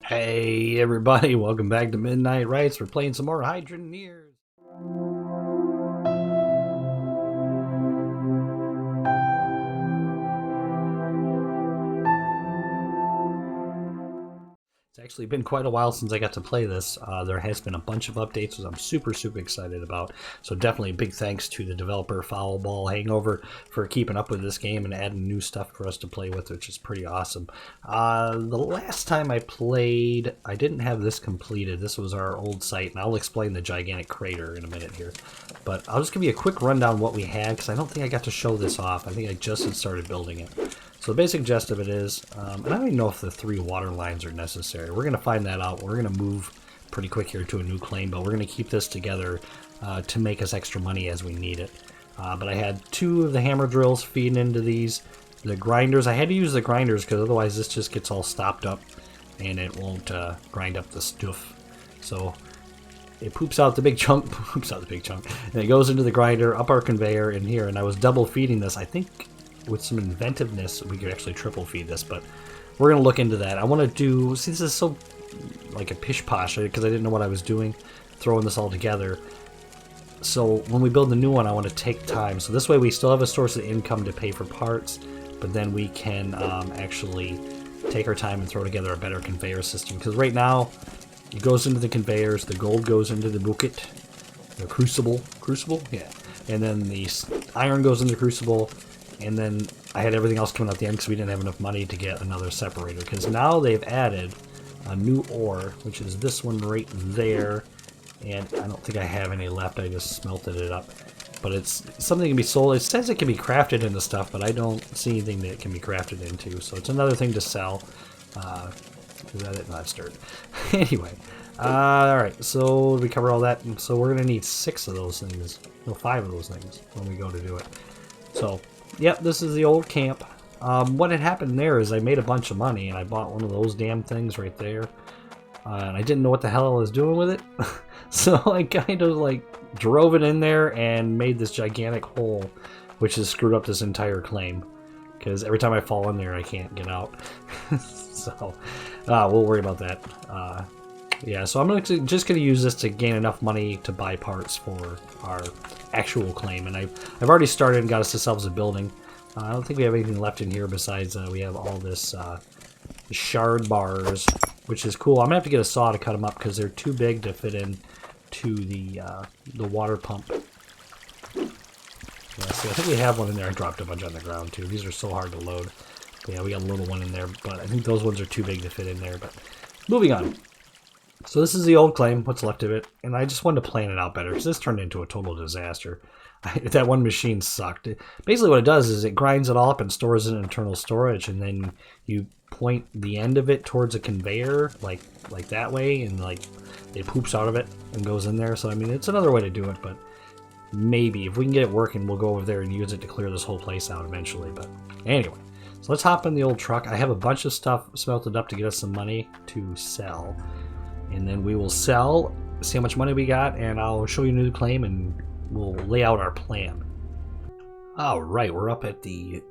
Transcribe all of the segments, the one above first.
Hey everybody, welcome back to Midnightrice. We're playing some more Hydroneer. It's actually been quite a while since I got to play this. There has been a bunch of updates, which I'm super excited about. So definitely a big thanks to the developer Foul Ball Hangover for keeping up with this game and adding new stuff for us to play with, which is pretty awesome. The last time I played, I didn't have this completed. This was our old site, and I'll explain the gigantic crater in a minute here. But I'll just give you a quick rundown of what we had, because I don't think I got to show this off. I think I just had started building it. So the basic gist of it is, and I don't even know if the 3 water lines are necessary. We're going to find that out. We're going to move pretty quick here to a new claim, but we're going to keep this together to make us extra money as we need it. But I had 2 of the hammer drills feeding into these. The grinders, I had to use the grinders because otherwise this just gets all stopped up and it won't grind up the stuff. So it poops out the big chunk, and it goes into the grinder, up our conveyor in here, and I was double feeding this. I think with some inventiveness we could actually triple feed this, but we're going to look into that. I want to do, see, this is so like a pish posh because I didn't know what I was doing throwing this all together. So when we build the new one, I want to take time, so this way we still have a source of income to pay for parts, but then we can actually take our time and throw together a better conveyor system, because right now it goes into the conveyors, the gold goes into the bucket, the crucible, yeah, and then the iron goes in the crucible. And then I had everything else coming out the end because we didn't have enough money to get another separator. Because now they've added a new ore, which is this one right there. And I don't think I have any left. I just smelted it up. But it's something that can be sold. It says it can be crafted into stuff, but I don't see anything that it can be crafted into. So it's another thing to sell. Is that it? No, I've stirred. Anyway. Alright, so we cover all that. So we're going to need 6 of those things. No, 5 of those things when we go to do it. So yep, this is the old camp. What had happened there is I made a bunch of money and I bought one of those damn things right there. And I didn't know what the hell I was doing with it. So I kind of like drove it in there and made this gigantic hole, which has screwed up this entire claim. Because every time I fall in there, I can't get out. So we'll worry about that. Yeah, so I'm just going to use this to gain enough money to buy parts for our actual claim. And I've already started and got us ourselves a building. I don't think we have anything left in here besides we have all this shard bars, which is cool. I'm going to have to get a saw to cut them up because they're too big to fit in to the water pump. Yeah, see, I think we have one in there. I dropped a bunch on the ground too. These are so hard to load. But yeah, we got a little one in there, but I think those ones are too big to fit in there. But moving on. So this is the old claim, what's left of it, and I just wanted to plan it out better because this turned into a total disaster. That one machine sucked. Basically what it does is it grinds it all up and stores it in internal storage, and then you point the end of it towards a conveyor, like that way, and like it poops out of it and goes in there. So I mean, it's another way to do it, but maybe if we can get it working, we'll go over there and use it to clear this whole place out eventually. But anyway, so let's hop in the old truck. I have a bunch of stuff smelted up to get us some money to sell. And then we will sell, see how much money we got, and I'll show you a new claim, and we'll lay out our plan. Alright, we're up at the,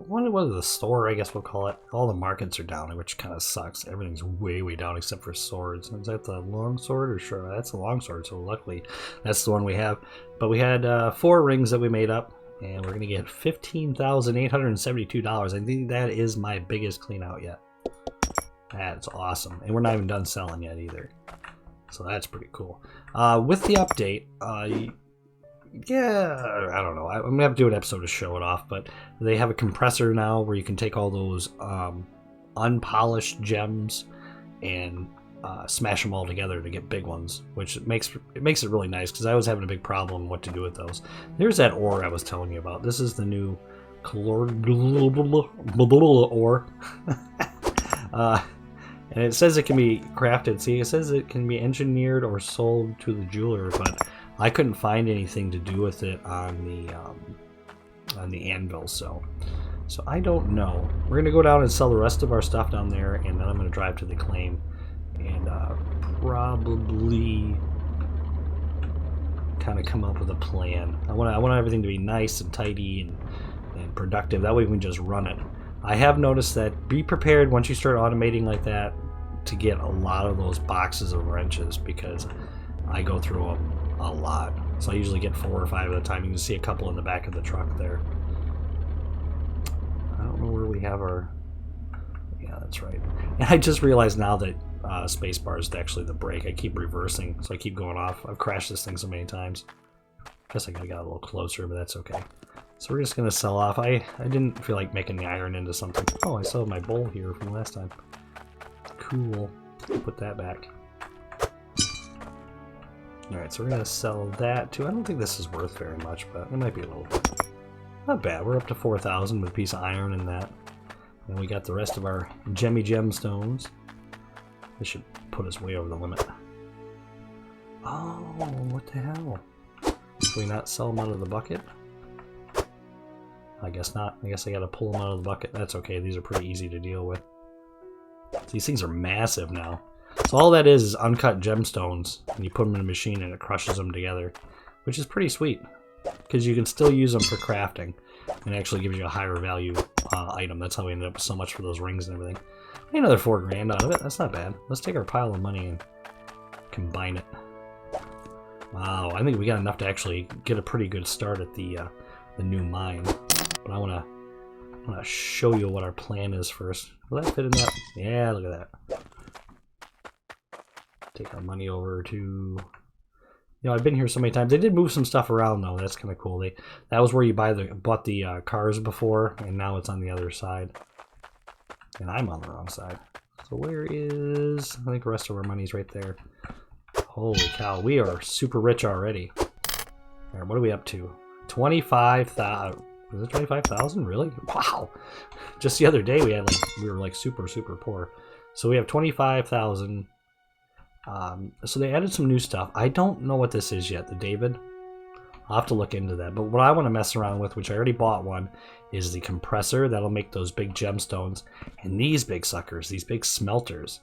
what is the store, I guess we'll call it. All the markets are down, which kind of sucks. Everything's way down except for swords. Is that the long sword? Or sure, that's the long sword, so luckily that's the one we have. But we had 4 rings that we made up, and we're going to get $15,872. I think that is my biggest clean out yet. That's awesome. And we're not even done selling yet either. So that's pretty cool. With the update, yeah, I don't know. I'm going to have to do an episode to show it off, but they have a compressor now where you can take all those unpolished gems and smash them all together to get big ones, which makes it really nice because I was having a big problem what to do with those. There's that ore I was telling you about. This is the new ore. And it says it can be crafted. See, it says it can be engineered or sold to the jeweler, but I couldn't find anything to do with it on the anvil. So I don't know. We're gonna go down and sell the rest of our stuff down there, and then I'm gonna drive to the claim and probably kind of come up with a plan. I want everything to be nice and tidy and productive. That way we can just run it. I have noticed that be prepared once you start automating like that. to get a lot of those boxes of wrenches because I go through them a lot. So I usually get 4 or 5 at a time. You can see a couple in the back of the truck there. I don't know where we have our... Yeah, that's right. And I just realized now that spacebar is actually the brake. I keep reversing, so I keep going off. I've crashed this thing so many times. Guess I got a little closer, but that's okay. So we're just going to sell off. I didn't feel like making the iron into something. Oh, I still have my bowl here from last time. Cool. Put that back. Alright, so we're going to sell that too. I don't think this is worth very much, but it might be a little bit. Not bad. We're up to 4,000 with a piece of iron in that. And we got the rest of our gemstones. This should put us way over the limit. Oh, what the hell? Can we not sell them out of the bucket? I guess not. I guess I gotta pull them out of the bucket. That's okay. These are pretty easy to deal with. These things are massive now. So all that is uncut gemstones, and you put them in a machine and it crushes them together, which is pretty sweet because you can still use them for crafting and it actually gives you a higher value item. That's how we ended up with so much for those rings and everything. Another 4 grand out of it. That's not bad. Let's take our pile of money and combine it. Wow, I think we got enough to actually get a pretty good start at the new mine. But I want to show you what our plan is first. Will that fit in that? Yeah, look at that. Take our money over to... You know, I've been here so many times. They did move some stuff around though. That's kind of cool. That was where you bought the cars before, and now it's on the other side. And I'm on the wrong side. So where is... I think the rest of our money's right there. Holy cow, we are super rich already. Alright, what are we up to? 25,000. Was it 25,000? Really? Wow. Just the other day we were like super poor. So we have 25,000. So they added some new stuff. I don't know what this is yet, the David. I'll have to look into that. But what I want to mess around with, which I already bought one, is the compressor that'll make those big gemstones. And these big suckers, these big smelters.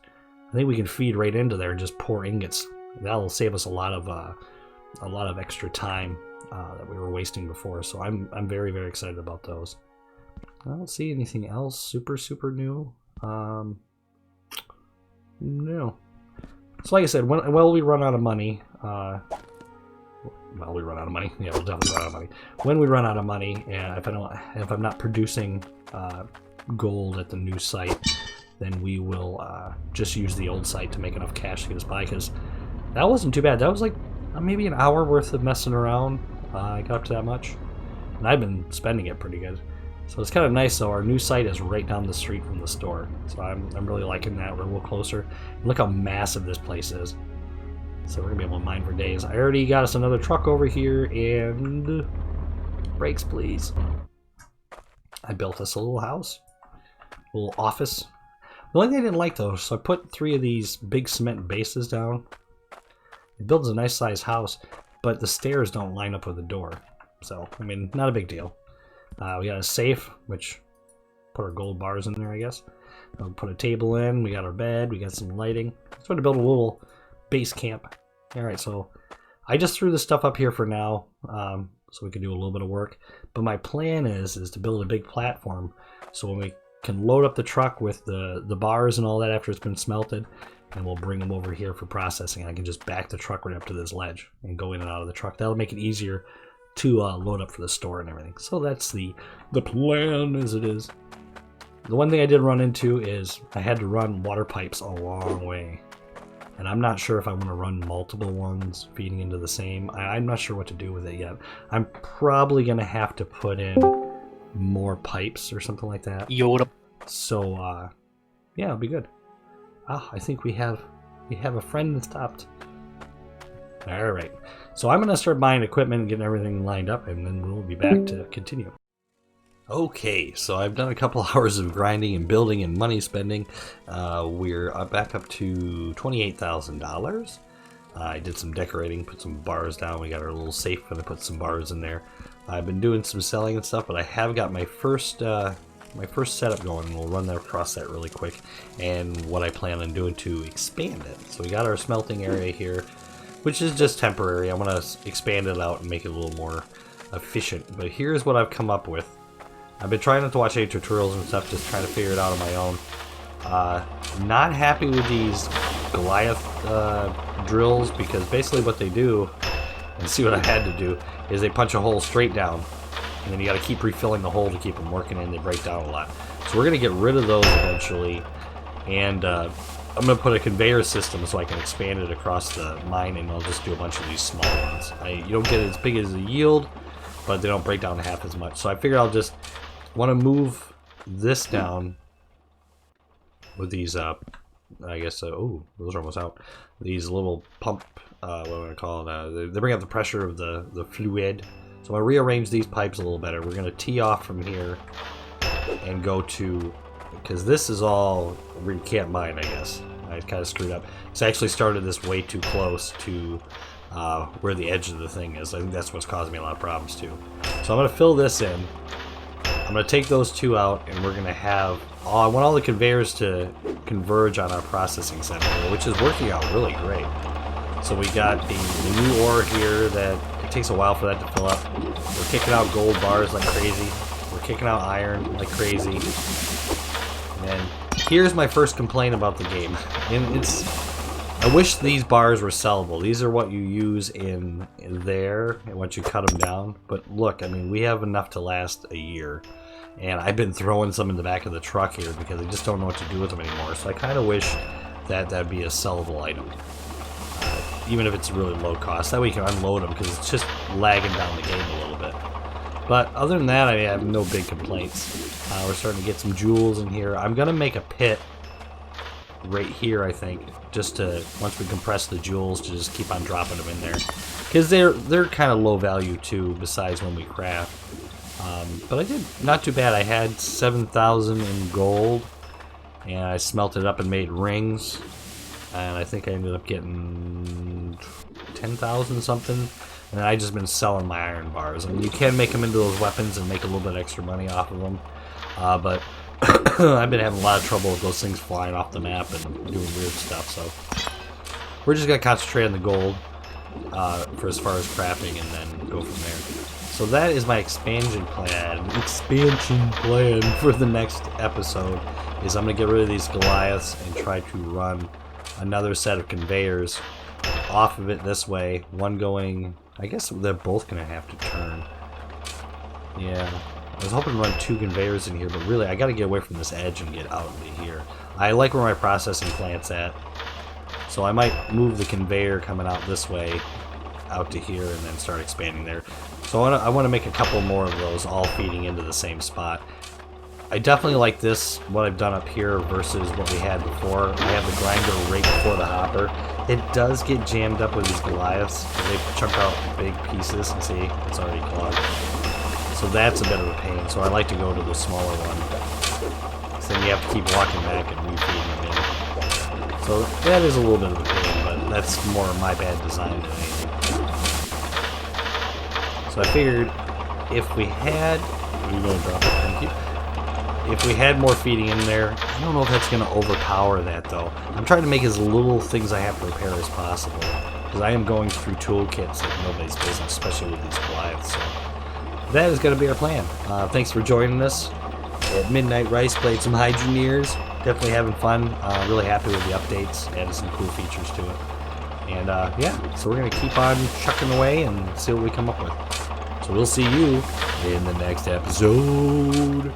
I think we can feed right into there and just pour ingots. That'll save us a lot of extra time that we were wasting before. So I'm very excited about those. I don't see anything else super new. No. So like I said, when we run out of money, well, we run out of money. Yeah, we'll definitely run out of money. When we run out of money, and if I'm not producing gold at the new site, then we will just use the old site to make enough cash to get us by. Because that wasn't too bad. That was like maybe an hour worth of messing around. I got up to that much, and I've been spending it pretty good. So it's kind of nice though. Our new site is right down the street from the store, so I'm really liking that. We're a little closer. And look how massive this place is. So we're gonna be able to mine for days. I already got us another truck over here, and brakes please. I built us a little house, a little office. The only thing I didn't like though, so I put 3 of these big cement bases down. It builds a nice sized house, but the stairs don't line up with the door. So, I mean, not a big deal. We got a safe, which put our gold bars in there, I guess. We'll put a table in, we got our bed, we got some lighting. Just want to build a little base camp. Alright, so I just threw this stuff up here for now, so we can do a little bit of work. But my plan is to build a big platform, so when we can load up the truck with the bars and all that after it's been smelted, and we'll bring them over here for processing. I can just back the truck right up to this ledge and go in and out of the truck. That'll make it easier to load up for the store and everything. So that's the plan as it is. The one thing I did run into is I had to run water pipes a long way. And I'm not sure if I want to run multiple ones feeding into the same. I'm not sure what to do with it yet. I'm probably going to have to put in more pipes or something like that. Yoda. So, yeah, it'll be good. I think we have a friend that stopped. All right. So I'm going to start buying equipment and getting everything lined up, and then we'll be back to continue. Okay, so I've done a couple hours of grinding and building and money spending. We're back up to $28,000. I did some decorating, put some bars down. We got our little safe, and I put some bars in there. I've been doing some selling and stuff, but I have got my first setup going, and we'll run that across that really quick, and what I plan on doing to expand it. So we got our smelting area here, which is just temporary. I want to expand it out and make it a little more efficient. But here's what I've come up with. I've been trying not to watch any tutorials and stuff, just trying to figure it out on my own. Not happy with these Goliath drills, because basically what they do, and see what I had to do, is they punch a hole straight down, and then you got to keep refilling the hole to keep them working, and they break down a lot. So we're going to get rid of those eventually, and I'm going to put a conveyor system so I can expand it across the mine, and I'll just do a bunch of these small ones. You don't get as big as the yield, but they don't break down half as much. So I figured I'll just want to move this down with these, I guess, oh, those are almost out. These little pump, what am I going to call it? They bring up the pressure of the fluid. So I'm going to rearrange these pipes a little better. We're going to tee off from here and go to, because this is all where you can't mine, I guess. I kind of screwed up. So I actually started this way too close to where the edge of the thing is. I think that's what's causing me a lot of problems too. So I'm going to fill this in. I'm going to take those two out, and we're going to have, I want all the conveyors to converge on our processing center, which is working out really great. So we got the new ore here that it takes a while for that to fill up. We're kicking out gold bars like crazy. We're kicking out iron like crazy. And here's my first complaint about the game. And I wish these bars were sellable. These are what you use in there, and once you cut them down. But look, I mean, we have enough to last a year. And I've been throwing some in the back of the truck here because I just don't know what to do with them anymore. So I kind of wish that that'd be a sellable item. Even if it's really low cost. That way you can unload them, because it's just lagging down the game a little bit. But other than that, I have no big complaints. We're starting to get some jewels in here. I'm going to make a pit right here, I think, just to, once we compress the jewels, to just keep on dropping them in there. Because they're kind of low value too, besides when we craft. But I did not too bad. I had 7,000 in gold, and I smelted it up and made rings. And I think I ended up getting 10,000 something. And I just been selling my iron bars. I mean, you can make them into those weapons and make a little bit extra money off of them. But I've been having a lot of trouble with those things flying off the map and doing weird stuff. So we're just going to concentrate on the gold for as far as crafting, and then go from there. So that is my expansion plan. Expansion plan for the next episode is I'm going to get rid of these Goliaths and try to run another set of conveyors off of it this way. One going, I guess they're both going to have to turn. Yeah, I was hoping to run two conveyors in here, but really I got to get away from this edge and get out into here. I like where my processing plant's at, so I might move the conveyor coming out this way out to here and then start expanding there. So I want to make a couple more of those, all feeding into the same spot. I definitely like this, what I've done up here versus what we had before. I have the grinder right before the hopper. It does get jammed up with these Goliaths. They chunk out big pieces, and see, it's already clogged. So that's a bit of a pain, so I like to go to the smaller one. So then you have to keep walking back and refeeding them in. So that is a little bit of a pain, but that's more my bad design than anything. So I figured if we had... You're going to drop it, thank you. If we had more feeding in there, I don't know if that's going to overpower that though. I'm trying to make as little things I have to repair as possible, because I am going through toolkits like nobody's business, especially with these Goliaths. So that is going to be our plan. Thanks for joining us at Midnightrice. Played some Hydroneers. Definitely having fun. Really happy with the updates. Added some cool features to it. And yeah, so we're going to keep on chucking away and see what we come up with. So we'll see you in the next episode.